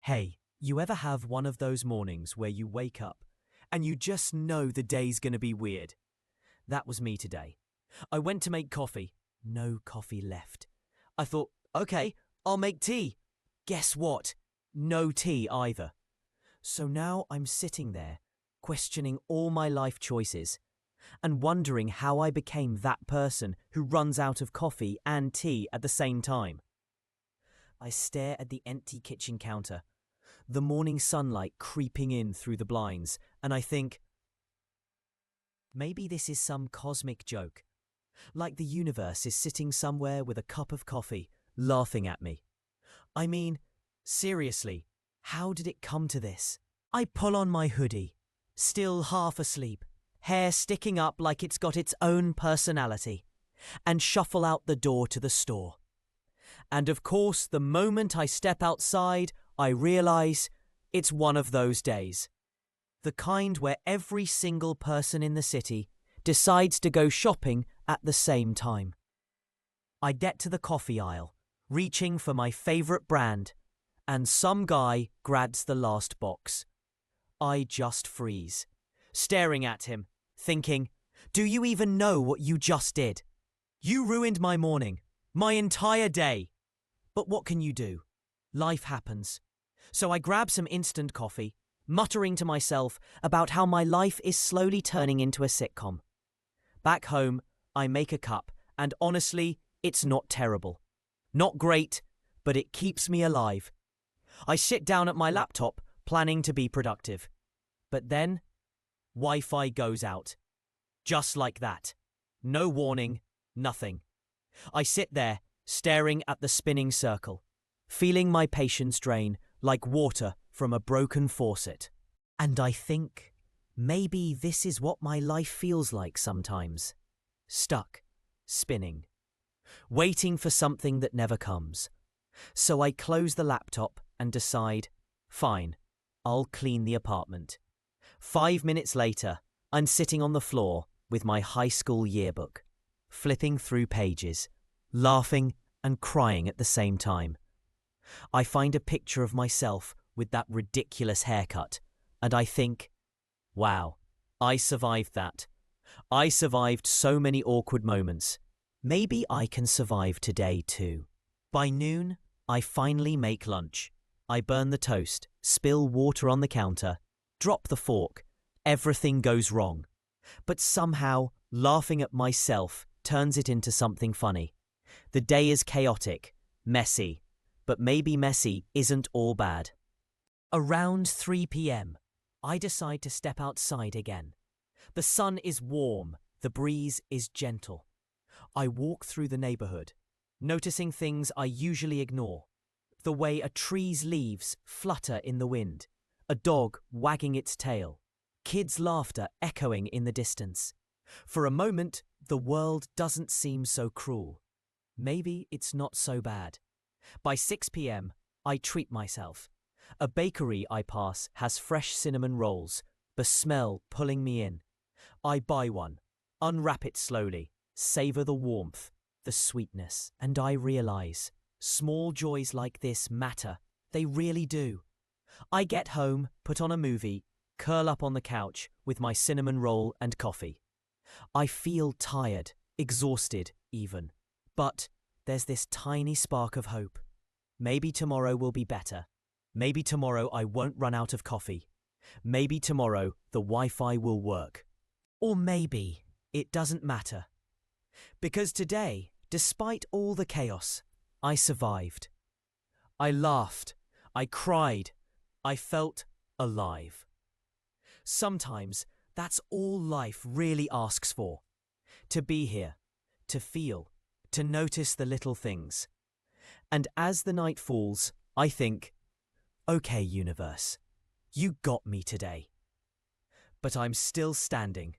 Hey, you ever have one of those mornings where you wake up and you just know the day's gonna be weird? That was me today. I went to make coffee. No coffee left. I thought, okay, I'll make tea. Guess what? No tea either. So now I'm sitting there, questioning all my life choices and wondering how I became that person who runs out of coffee and tea at the same time. I stare at the empty kitchen counter, the morning sunlight creeping in through the blinds, and I think, maybe this is some cosmic joke. Like the universe is sitting somewhere with a cup of coffee, laughing at me. I mean, seriously, how did it come to this? I pull on my hoodie, still half asleep, hair sticking up like it's got its own personality, and shuffle out the door to the store. And of course, the moment I step outside, I realize it's one of those days. The kind where every single person in the city decides to go shopping at the same time. I get to the coffee aisle, reaching for my favorite brand, and some guy grabs the last box. I just freeze, staring at him, thinking, do you even know what you just did? You ruined my morning, my entire day. But what can you do? Life happens. So I grab some instant coffee, muttering to myself about how my life is slowly turning into a sitcom. Back home, I make a cup, and honestly, it's not terrible. Not great, but it keeps me alive. I sit down at my laptop, planning to be productive. But then, Wi-Fi goes out. Just like that. No warning, nothing. I sit there, staring at the spinning circle, feeling my patience drain like water from a broken faucet. And I think, maybe this is what my life feels like sometimes. Stuck, spinning, waiting for something that never comes. So I close the laptop and decide, fine, I'll clean the apartment. 5 minutes later, I'm sitting on the floor with my high school yearbook, flipping through pages, laughing and crying at the same time. I find a picture of myself with that ridiculous haircut, and I think, wow, I survived that. I survived so many awkward moments. Maybe I can survive today too. By noon, I finally make lunch. I burn the toast, spill water on the counter, drop the fork. Everything goes wrong. But somehow, laughing at myself turns it into something funny. The day is chaotic, messy, but maybe messy isn't all bad. Around 3 p.m., I decide to step outside again. The sun is warm, the breeze is gentle. I walk through the neighborhood, noticing things I usually ignore. The way a tree's leaves flutter in the wind, a dog wagging its tail, kids' laughter echoing in the distance. For a moment, the world doesn't seem so cruel. Maybe it's not so bad. By 6 p.m., I treat myself. A bakery I pass has fresh cinnamon rolls, the smell pulling me in. I buy one, unwrap it slowly, savor the warmth, the sweetness, and I realize small joys like this matter. They really do. I get home, put on a movie, curl up on the couch with my cinnamon roll and coffee. I feel tired, exhausted even. But there's this tiny spark of hope. Maybe tomorrow will be better. Maybe tomorrow I won't run out of coffee. Maybe tomorrow the Wi-Fi will work. Or maybe it doesn't matter. Because today, despite all the chaos, I survived. I laughed. I cried. I felt alive. Sometimes that's all life really asks for. To be here, to feel, to notice the little things. And as the night falls, I think, okay, universe, you got me today. But I'm still standing,